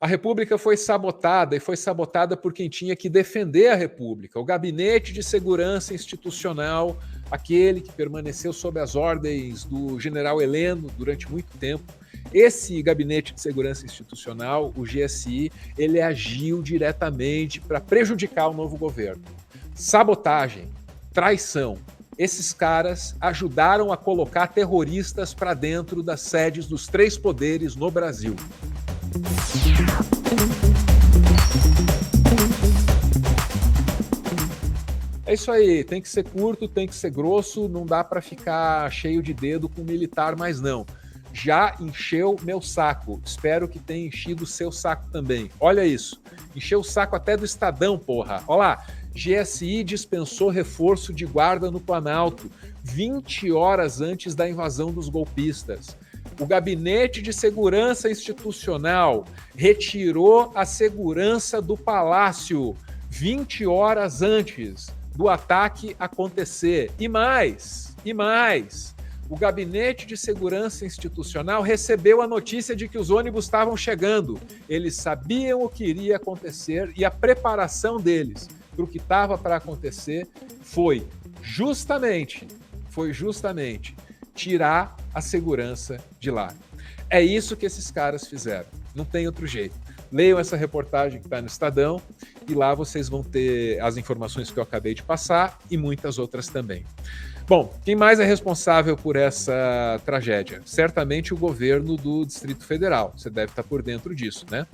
A República foi sabotada, e foi sabotada por quem tinha que defender a República. O Gabinete de Segurança Institucional, aquele que permaneceu sob as ordens do general Heleno durante muito tempo. Esse Gabinete de Segurança Institucional, o GSI, ele agiu diretamente para prejudicar o novo governo. Sabotagem, traição. Esses caras ajudaram a colocar terroristas para dentro das sedes dos 3 poderes no Brasil. É isso aí, tem que ser curto, tem que ser grosso, não dá para ficar cheio de dedo com militar mais não. Já encheu meu saco, espero que tenha enchido o seu saco também. Olha isso, encheu o saco até do Estadão, porra. Olha lá, GSI dispensou reforço de guarda no Planalto 20 horas antes da invasão dos golpistas. O Gabinete de Segurança Institucional retirou a segurança do Palácio 20 horas antes do ataque acontecer. E mais, o Gabinete de Segurança Institucional recebeu a notícia de que os ônibus estavam chegando. Eles sabiam o que iria acontecer e a preparação deles para o que estava para acontecer foi justamente tirar a segurança de lá. É isso que esses caras fizeram. Não tem outro jeito. Leiam essa reportagem que está no Estadão e lá vocês vão ter as informações que eu acabei de passar e muitas outras também. Bom, quem mais é responsável por essa tragédia? Certamente o governo do Distrito Federal. Você deve estar por dentro disso, né?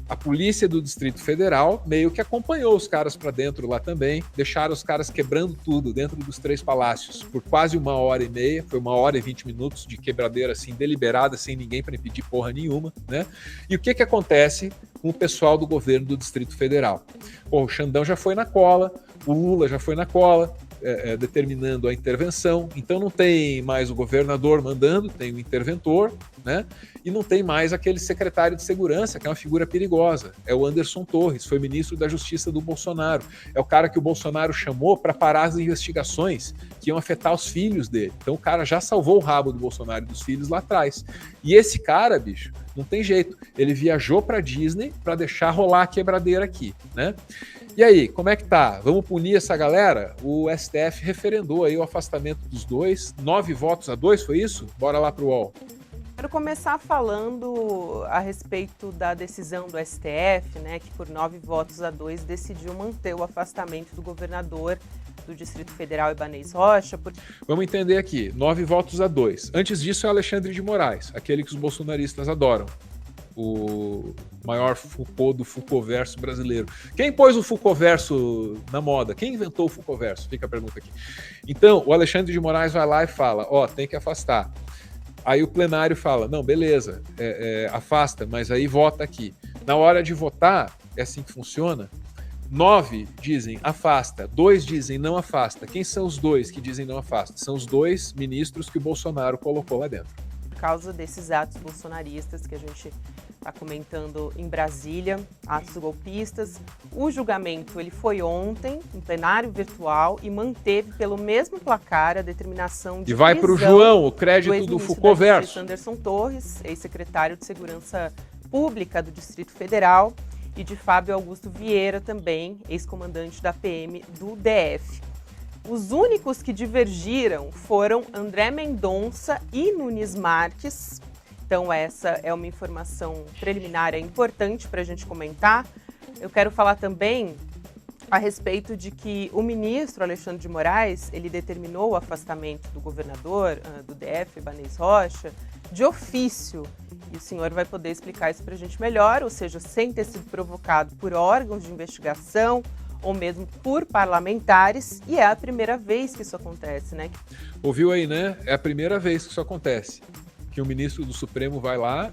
A polícia do Distrito Federal meio que acompanhou os caras para dentro lá também, deixaram os caras quebrando tudo dentro dos 3 palácios por quase 1h30, foi 1h20 de quebradeira assim, deliberada, sem ninguém para impedir porra nenhuma, né? E o que acontece com o pessoal do governo do Distrito Federal? Pô, o Xandão já foi na cola, o Lula já foi na cola, determinando a intervenção, então não tem mais o governador mandando, tem o interventor, né? E não tem mais aquele secretário de segurança, que é uma figura perigosa, é o Anderson Torres, foi ministro da Justiça do Bolsonaro, é o cara que o Bolsonaro chamou para parar as investigações que iam afetar os filhos dele, então o cara já salvou o rabo do Bolsonaro e dos filhos lá atrás, e esse cara, bicho, não tem jeito, ele viajou para Disney para deixar rolar a quebradeira aqui, né? E aí, como é que tá? Vamos punir essa galera? O STF referendou aí o afastamento dos 2, 9-2, foi isso? Bora lá pro UOL. Quero começar falando a respeito da decisão do STF, né, que por 9-2 decidiu manter o afastamento do governador do Distrito Federal, Ibanez Rocha. Vamos entender aqui, 9-2. Antes disso é Alexandre de Moraes, aquele que os bolsonaristas adoram. O maior Foucault do Foucault-verso brasileiro. Quem pôs o Foucault-verso na moda? Quem inventou o Foucault-verso? Fica a pergunta aqui. Então, o Alexandre de Moraes vai lá e fala, tem que afastar. Aí o plenário fala, não, beleza, afasta, mas aí vota aqui. Na hora de votar, é assim que funciona. 9 dizem afasta, 2 dizem não afasta. Quem são os 2 que dizem não afasta? São os 2 ministros que o Bolsonaro colocou lá dentro. Por causa desses atos bolsonaristas que a gente está comentando em Brasília, atos golpistas. O julgamento ele foi ontem, em plenário virtual, e manteve pelo mesmo placar a determinação de e vai para o João, o crédito do Foucault-verso. Anderson Torres, ex-secretário de Segurança Pública do Distrito Federal, e de Fábio Augusto Vieira também, ex-comandante da PM do DF. Os únicos que divergiram foram André Mendonça e Nunes Marques. Então essa é uma informação preliminar, é importante para a gente comentar. Eu quero falar também a respeito de que o ministro Alexandre de Moraes, ele determinou o afastamento do governador do DF, Ibanez Rocha, de ofício. E o senhor vai poder explicar isso para a gente melhor, ou seja, sem ter sido provocado por órgãos de investigação, ou mesmo por parlamentares, e é a primeira vez que isso acontece, né? Ouviu aí, né? É a primeira vez que isso acontece, que o ministro do Supremo vai lá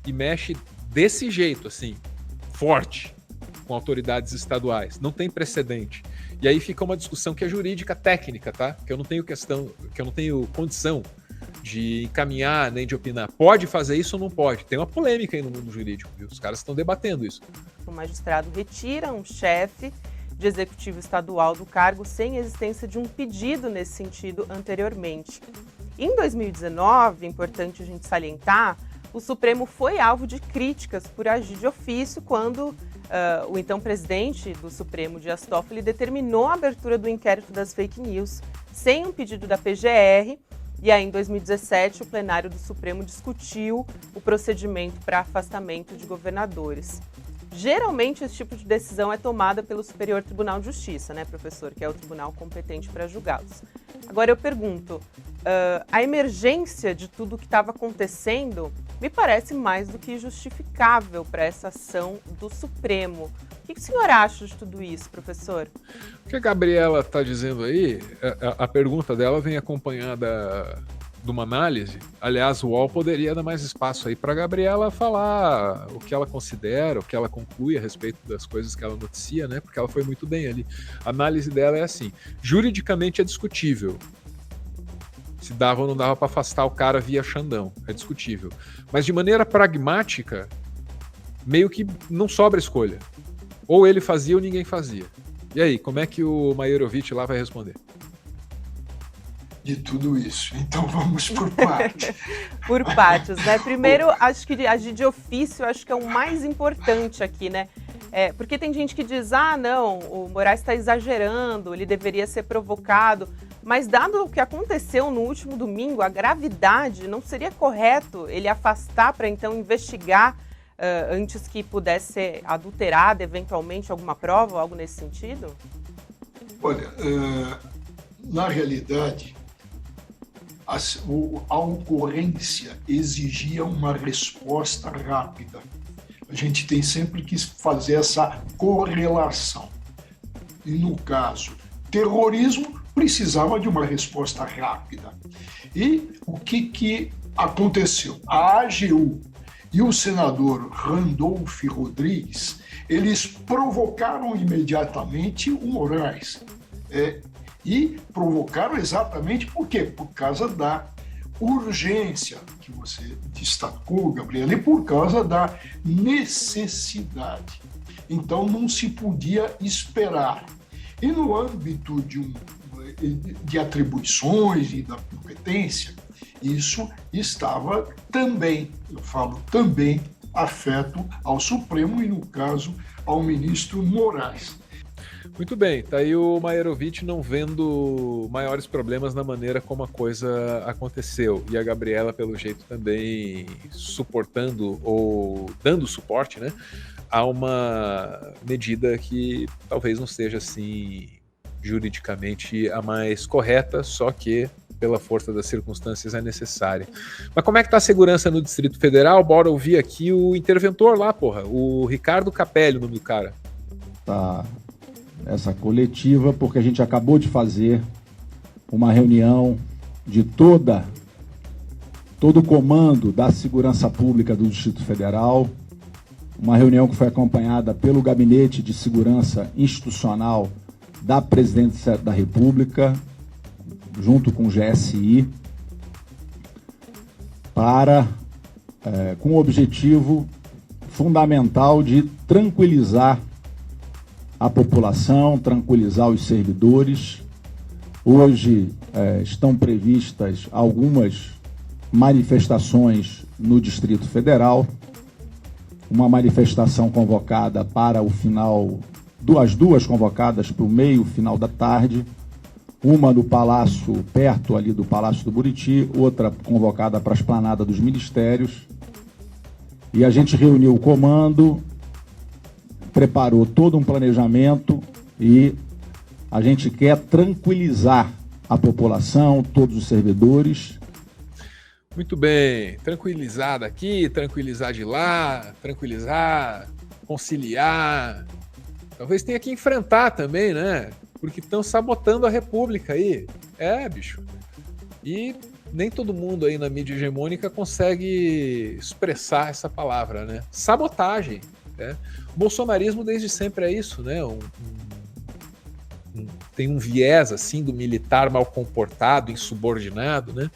e mexe desse jeito, assim, forte, com autoridades estaduais. Não tem precedente. E aí fica uma discussão que é jurídica técnica, tá? Que eu não tenho condição de encaminhar nem de opinar. Pode fazer isso ou não pode? Tem uma polêmica aí no mundo jurídico, viu? Os caras estão debatendo isso. O magistrado retira um chefe de executivo estadual do cargo sem existência de um pedido nesse sentido anteriormente. Em 2019, é importante a gente salientar, o Supremo foi alvo de críticas por agir de ofício quando o então presidente do Supremo, Dias Toffoli, determinou a abertura do inquérito das fake news sem um pedido da PGR. E aí, em 2017, o plenário do Supremo discutiu o procedimento para afastamento de governadores. Geralmente, esse tipo de decisão é tomada pelo Superior Tribunal de Justiça, né, professor? Que é o tribunal competente para julgá-los. Agora, eu pergunto, a emergência de tudo o que estava acontecendo me parece mais do que justificável para essa ação do Supremo. O que o senhor acha de tudo isso, professor? O que a Gabriela está dizendo aí, a pergunta dela vem acompanhada de uma análise. Aliás, o UOL poderia dar mais espaço aí para a Gabriela falar o que ela considera, o que ela conclui a respeito das coisas que ela noticia, né? Porque ela foi muito bem ali. A análise dela é assim: juridicamente é discutível se dava ou não dava para afastar o cara via Xandão, é discutível. Mas de maneira pragmática, meio que não sobra escolha. Ou ele fazia ou ninguém fazia. E aí, como é que o Maierovic lá vai responder? De tudo isso. Então vamos por partes. Por partes, né? Primeiro, acho que agir de ofício, acho que é o mais importante aqui, né? Porque tem gente que diz, não, o Moraes está exagerando, ele deveria ser provocado. Mas dado o que aconteceu no último domingo, a gravidade, não seria correto ele afastar para então investigar antes que pudesse ser adulterada eventualmente alguma prova ou algo nesse sentido? Olha, na realidade, a ocorrência exigia uma resposta rápida. A gente tem sempre que fazer essa correlação. E no caso, terrorismo precisava de uma resposta rápida. E o que aconteceu? A AGU e o senador Randolph Rodrigues, eles provocaram imediatamente o Moraes. E provocaram exatamente por quê? Por causa da urgência que você destacou, Gabriela, e por causa da necessidade. Então não se podia esperar. E no âmbito de atribuições e da competência, isso estava também, eu falo também, afeto ao Supremo e, no caso, ao ministro Moraes. Muito bem, tá aí o Maierovic não vendo maiores problemas na maneira como a coisa aconteceu. E a Gabriela, pelo jeito, também suportando ou dando suporte, né, a uma medida que talvez não seja assim juridicamente a mais correta, só que pela força das circunstâncias é necessária. Mas como é que tá a segurança no Distrito Federal? Bora ouvir aqui o interventor lá, porra, o Ricardo Capelli, o nome do cara. Tá essa coletiva porque a gente acabou de fazer uma reunião de todo o comando da segurança pública do Distrito Federal, uma reunião que foi acompanhada pelo Gabinete de Segurança Institucional da Presidência da República, junto com o GSI, com o objetivo fundamental de tranquilizar a população, tranquilizar os servidores. Hoje estão previstas algumas manifestações no Distrito Federal, uma manifestação convocada para o final, as duas convocadas para o meio, final da tarde, uma no Palácio, perto ali do Palácio do Buriti, outra convocada para a Esplanada dos Ministérios. E a gente reuniu o comando, preparou todo um planejamento e a gente quer tranquilizar a população, todos os servidores. Muito bem, tranquilizar daqui, tranquilizar de lá, tranquilizar, conciliar. Talvez tenha que enfrentar também, né? Porque estão sabotando a República aí. Bicho. E nem todo mundo aí na mídia hegemônica consegue expressar essa palavra, né? Sabotagem. Né? O bolsonarismo desde sempre é isso, né? Tem um viés assim do militar mal comportado, insubordinado, né?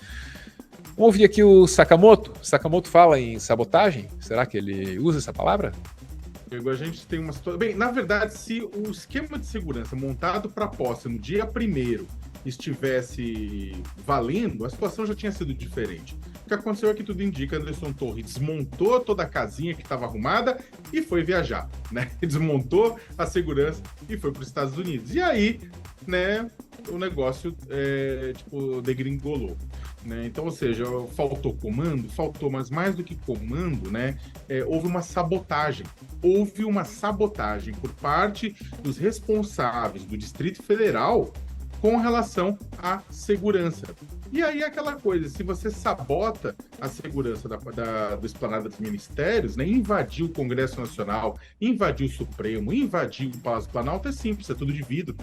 Vamos ouvir aqui o Sakamoto. Sakamoto fala em sabotagem? Será que ele usa essa palavra? A gente tem uma situação... Bem, na verdade, se o esquema de segurança montado para a posse no dia 1º estivesse valendo, a situação já tinha sido diferente. O que aconteceu é que tudo indica, Anderson Torres desmontou toda a casinha que estava arrumada e foi viajar, né? Desmontou a segurança e foi para os Estados Unidos. E aí, né, o negócio, degringolou. Né? Então, ou seja, faltou comando? Faltou, mas mais do que comando, né, houve uma sabotagem. Houve uma sabotagem por parte dos responsáveis do Distrito Federal com relação à segurança. E aí aquela coisa, se você sabota a segurança do esplanada dos ministérios, né, invadir o Congresso Nacional, invadir o Supremo, invadir o Palácio Planalto, é simples, é tudo de vidro.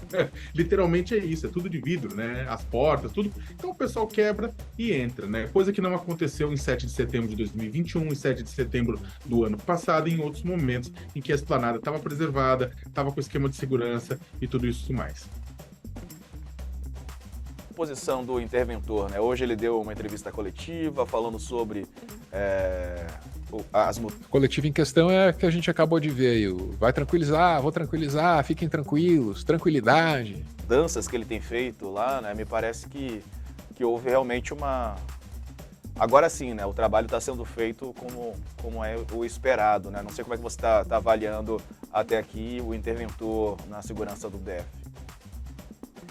Literalmente é isso, é tudo de vidro, né? As portas, tudo. Então o pessoal quebra e entra, né? Coisa que não aconteceu em 7 de setembro de 2021, em 7 de setembro do ano passado, e em outros momentos em que a esplanada estava preservada, estava com esquema de segurança e tudo isso mais. Posição do interventor, né? Hoje ele deu uma entrevista coletiva falando sobre as mudanças. Coletivo em questão é a que a gente acabou de ver aí. Vai tranquilizar, vou tranquilizar, fiquem tranquilos, tranquilidade. Mudanças que ele tem feito lá, né? Me parece que houve realmente uma... Agora sim, né? O trabalho está sendo feito como é o esperado, né? Não sei como é que você está avaliando até aqui o interventor na segurança do DF.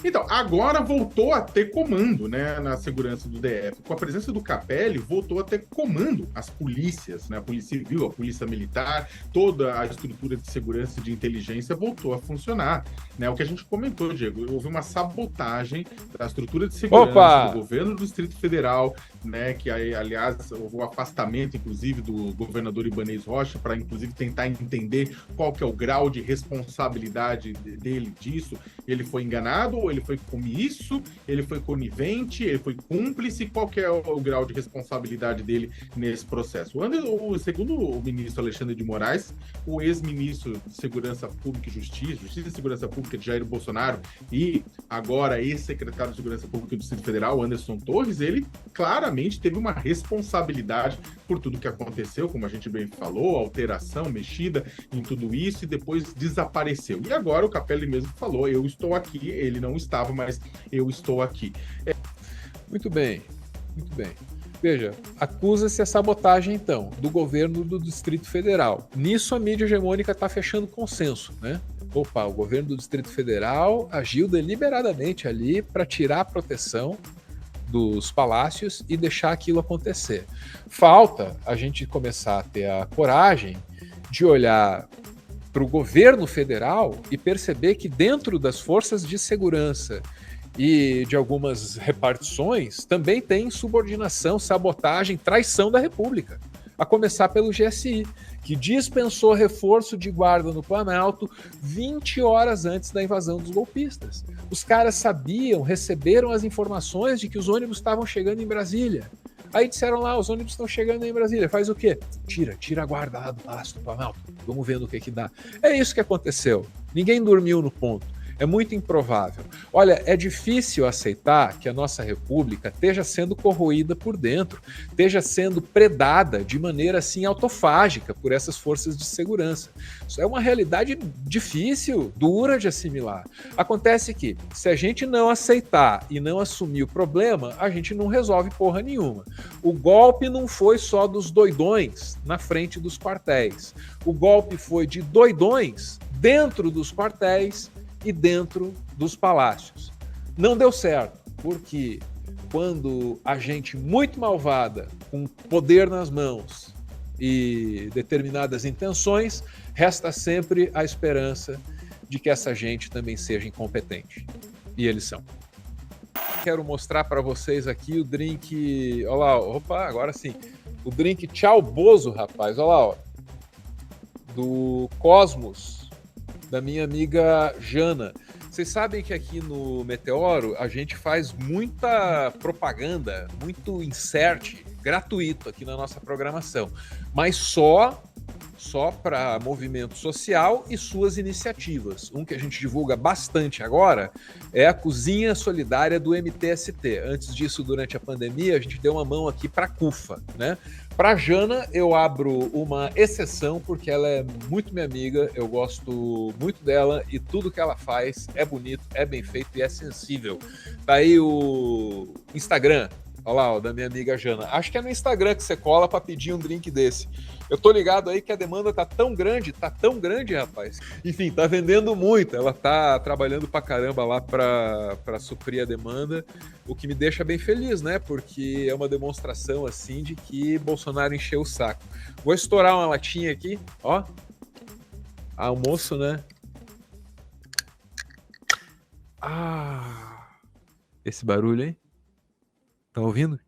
Então, agora voltou a ter comando, né, na segurança do DF. Com a presença do Capelli, voltou a ter comando as polícias, né, a Polícia Civil, a Polícia Militar, toda a estrutura de segurança e de inteligência voltou a funcionar. Né, o que a gente comentou, Diego, houve uma sabotagem da estrutura de segurança do governo do Distrito Federal, né, que, aliás, houve o afastamento, inclusive, do governador Ibanez Rocha, para, inclusive, tentar entender qual que é o grau de responsabilidade dele disso. Ele foi enganado ou ele foi comisso, ele foi conivente, ele foi cúmplice, qual que é o grau de responsabilidade dele nesse processo? Segundo o ministro Alexandre de Moraes, o ex-ministro de Segurança Pública e Justiça e Segurança Pública de Jair Bolsonaro e agora ex-secretário de Segurança Pública do Distrito Federal, Anderson Torres, ele claramente teve uma responsabilidade por tudo que aconteceu, como a gente bem falou, alteração, mexida em tudo isso e depois desapareceu. E agora o Capelli mesmo falou, eu estou aqui, ele não estava, mas eu estou aqui. Muito bem, muito bem. Veja, acusa-se a sabotagem, então, do governo do Distrito Federal. Nisso a mídia hegemônica está fechando consenso, né? Opa, o governo do Distrito Federal agiu deliberadamente ali para tirar a proteção dos palácios e deixar aquilo acontecer. Falta a gente começar a ter a coragem de olhar para o governo federal e perceber que dentro das forças de segurança e de algumas repartições também tem subordinação, sabotagem, traição da República. A começar pelo GSI, que dispensou reforço de guarda no Planalto 20 horas antes da invasão dos golpistas. Os caras sabiam, receberam as informações de que os ônibus estavam chegando em Brasília. Aí disseram lá, os ônibus estão chegando em Brasília, faz o quê? Tira a guarda lá do Palácio do Planalto, vamos ver no que dá. É isso que aconteceu, ninguém dormiu no ponto. É muito improvável. Olha, é difícil aceitar que a nossa república esteja sendo corroída por dentro, esteja sendo predada de maneira assim autofágica por essas forças de segurança. Isso é uma realidade difícil, dura de assimilar. Acontece que, se a gente não aceitar e não assumir o problema, a gente não resolve porra nenhuma. O golpe não foi só dos doidões na frente dos quartéis. O golpe foi de doidões dentro dos quartéis e dentro dos palácios. Não deu certo, porque quando a gente muito malvada, com poder nas mãos e determinadas intenções, resta sempre a esperança de que essa gente também seja incompetente. E eles são. Quero mostrar para vocês aqui o drink... Olha lá, opa, agora sim. O drink Tchau Bozo, rapaz. Olha lá, ó. Do Cosmos, da minha amiga Jana. Vocês sabem que aqui no Meteoro a gente faz muita propaganda, muito insert gratuito aqui na nossa programação, mas só para movimento social e suas iniciativas. Um que a gente divulga bastante agora é a Cozinha Solidária do MTST. Antes disso, durante a pandemia, a gente deu uma mão aqui para a CUFA, né? Para Jana, eu abro uma exceção, porque ela é muito minha amiga, eu gosto muito dela e tudo que ela faz é bonito, é bem feito e é sensível. Tá aí o Instagram, Olha lá, ó, da minha amiga Jana. Acho que é no Instagram que você cola pra pedir um drink desse. Eu tô ligado aí que a demanda tá tão grande, rapaz. Enfim, tá vendendo muito. Ela tá trabalhando pra caramba lá pra suprir a demanda, o que me deixa bem feliz, né? Porque é uma demonstração, assim, de que Bolsonaro encheu o saco. Vou estourar uma latinha aqui, ó. Almoço, né? Esse barulho, hein? Tá ouvindo?